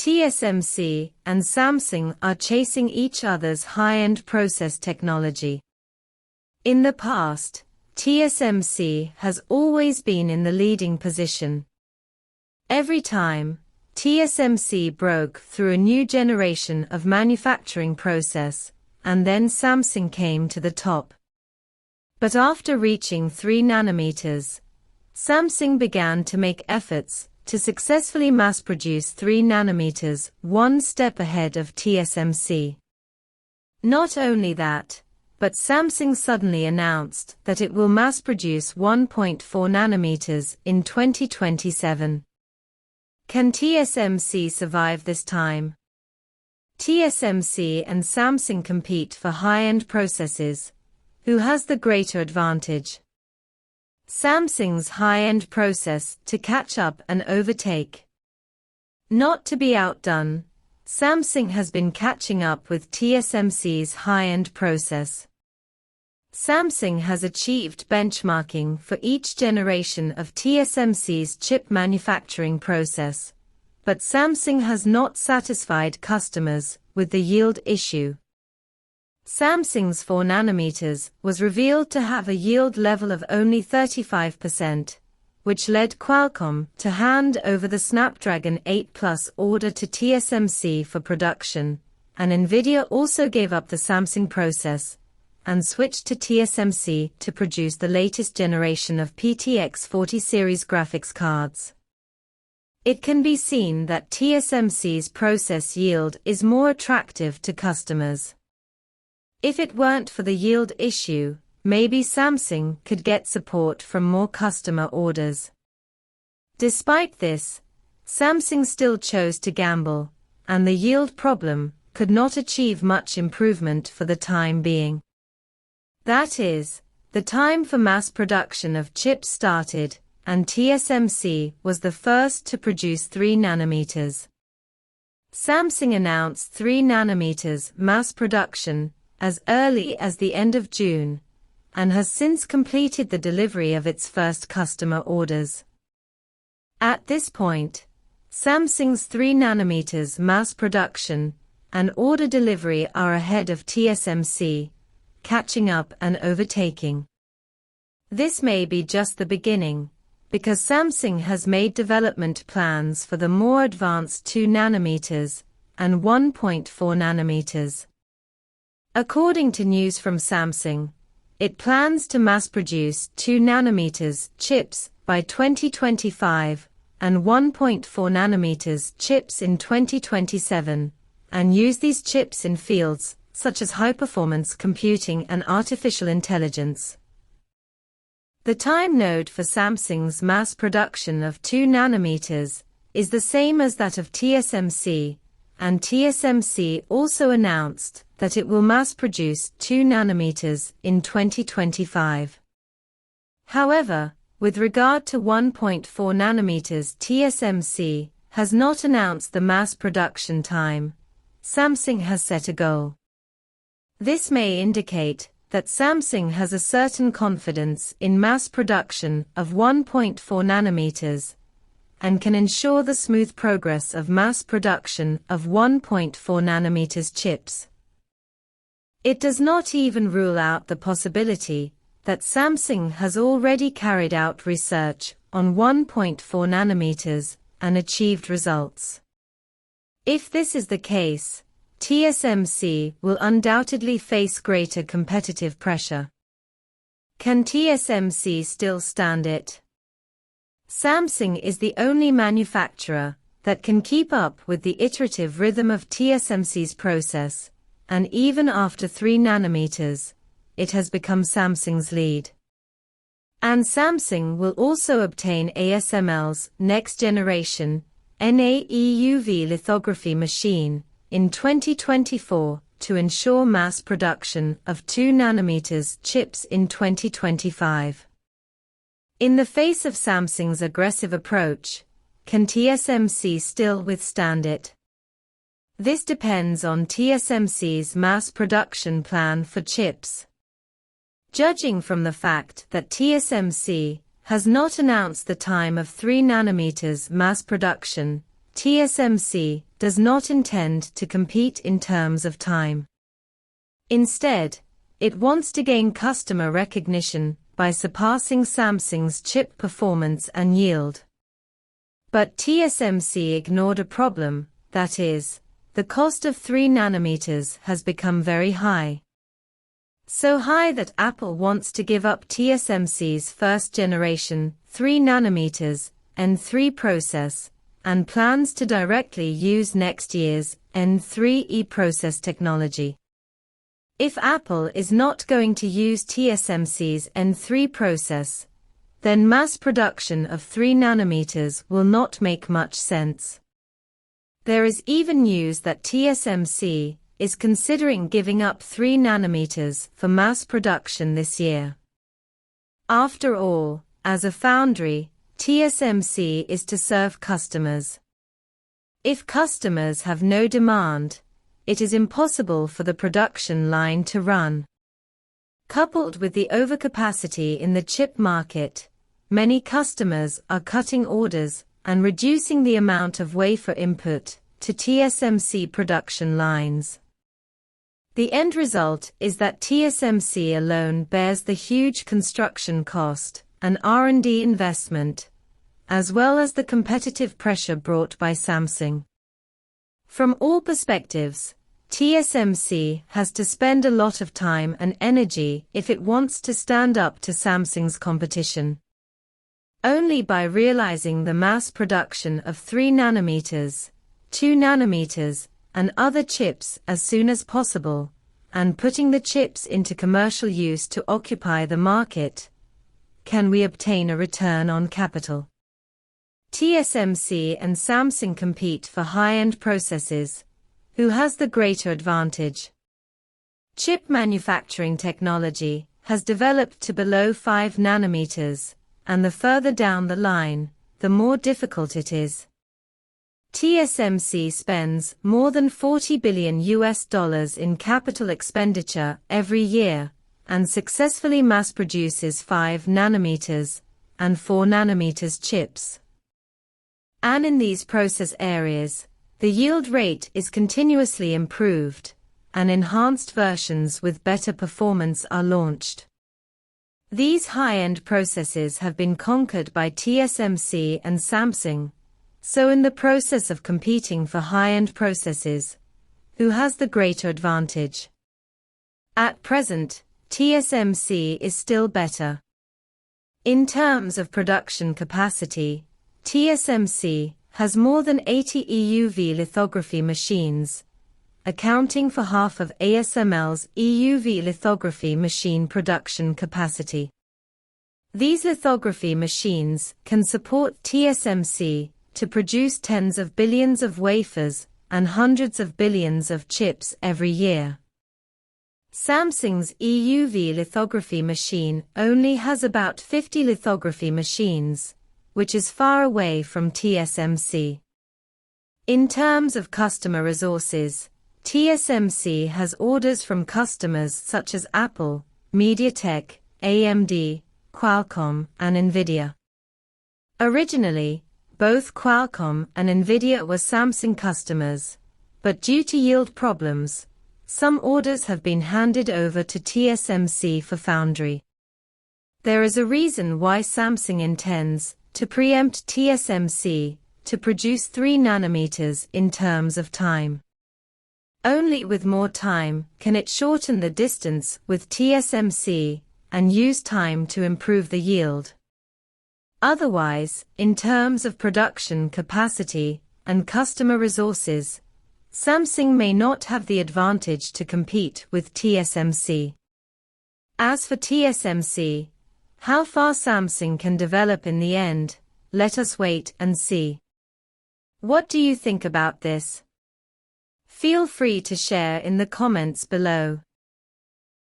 TSMC and Samsung are chasing each other's high-end process technology. In the past, TSMC has always been in the leading position. Every time, TSMC broke through a new generation of manufacturing process, and then Samsung came to the top. But after reaching 3 nanometers, Samsung began to make efforts to successfully mass-produce 3 nanometers, one step ahead of TSMC. Not only that, but Samsung suddenly announced that it will mass-produce 1.4 nanometers in 2027. Can TSMC survive this time? TSMC and Samsung compete for high-end processes. Who has the greater advantage? Samsung's high-end process to catch up and overtake. Not to be outdone, Samsung has been catching up with TSMC's high-end process. Samsung has achieved benchmarking for each generation of TSMC's chip manufacturing process, but Samsung has not satisfied customers with the yield issue. Samsung's 4 nanometers was revealed to have a yield level of only 35%, which led Qualcomm to hand over the Snapdragon 8 Plus order to TSMC for production, and Nvidia also gave up the Samsung process and switched to TSMC to produce the latest generation of PTX 40 series graphics cards. It can be seen that TSMC's process yield is more attractive to customers. If it weren't for the yield issue, maybe Samsung could get support from more customer orders. Despite this, Samsung still chose to gamble, and the yield problem could not achieve much improvement for the time being. That is, the time for mass production of chips started, and TSMC was the first to produce 3 nanometers. Samsung announced 3 nanometers mass production as early as the end of June, and has since completed the delivery of its first customer orders. At this point, Samsung's 3 nanometers mass production and order delivery are ahead of TSMC, catching up and overtaking. This may be just the beginning, because Samsung has made development plans for the more advanced 2 nanometers and 1.4 nanometers. According to news from Samsung, it plans to mass-produce 2 nanometers chips by 2025 and 1.4 nanometers chips in 2027, and use these chips in fields such as high-performance computing and artificial intelligence. The time node for Samsung's mass production of 2 nanometers is the same as that of TSMC, and TSMC also announced that it will mass-produce 2 nanometers in 2025. However, with regard to 1.4 nanometers, TSMC has not announced the mass production time. Samsung has set a goal. This may indicate that Samsung has a certain confidence in mass production of 1.4 nanometers, and can ensure the smooth progress of mass production of 1.4 nanometers chips. It does not even rule out the possibility that Samsung has already carried out research on 1.4 nanometers and achieved results. If this is the case, TSMC will undoubtedly face greater competitive pressure. Can TSMC still stand it? Samsung is the only manufacturer that can keep up with the iterative rhythm of TSMC's process, and even after 3 nanometers, it has become Samsung's lead. And Samsung will also obtain ASML's next generation NA-EUV lithography machine in 2024 to ensure mass production of 2 nanometers chips in 2025. In the face of Samsung's aggressive approach, can TSMC still withstand it? This depends on TSMC's mass production plan for chips. Judging from the fact that TSMC has not announced the time of 3 nanometers mass production, TSMC does not intend to compete in terms of time. Instead, it wants to gain customer recognition by surpassing Samsung's chip performance and yield. But TSMC ignored a problem, that is, the cost of 3 nanometers has become very high. So high that Apple wants to give up TSMC's first generation 3 nanometers N3 process and plans to directly use next year's N3E process technology. If Apple is not going to use TSMC's N3 process, then mass production of 3 nanometers will not make much sense. There is even news that TSMC is considering giving up 3 nanometers for mass production this year. After all, as a foundry, TSMC is to serve customers. If customers have no demand, it is impossible for the production line to run. Coupled with the overcapacity in the chip market, many customers are cutting orders and reducing the amount of wafer input to TSMC production lines. The end result is that TSMC alone bears the huge construction cost and R&D investment, as well as the competitive pressure brought by Samsung. From all perspectives, TSMC has to spend a lot of time and energy if it wants to stand up to Samsung's competition. Only by realizing the mass production of 3 nanometers, 2 nanometers, and other chips as soon as possible, and putting the chips into commercial use to occupy the market, can we obtain a return on capital. TSMC and Samsung compete for high-end processes. Who has the greater advantage? Chip manufacturing technology has developed to below 5 nanometers, and the further down the line, the more difficult it is. TSMC spends more than $40 billion in capital expenditure every year, and successfully mass produces 5 nanometers and 4 nanometers chips. And in these process areas, the yield rate is continuously improved, and enhanced versions with better performance are launched. These high-end processes have been conquered by TSMC and Samsung, so in the process of competing for high-end processes, who has the greater advantage? At present, TSMC is still better. In terms of production capacity, TSMC has more than 80 EUV lithography machines, accounting for half of ASML's EUV lithography machine production capacity. These lithography machines can support TSMC to produce tens of billions of wafers and hundreds of billions of chips every year. Samsung's EUV lithography machine only has about 50 lithography machines, which is far away from TSMC. In terms of customer resources, TSMC has orders from customers such as Apple, MediaTek, AMD, Qualcomm, and Nvidia. Originally, both Qualcomm and Nvidia were Samsung customers, but due to yield problems, some orders have been handed over to TSMC for foundry. There is a reason why Samsung intends to preempt TSMC to produce 3 nanometers in terms of time. Only with more time can it shorten the distance with TSMC and use time to improve the yield. Otherwise, in terms of production capacity and customer resources, Samsung may not have the advantage to compete with TSMC. As for TSMC, how far Samsung can develop in the end, let us wait and see. What do you think about this? Feel free to share in the comments below.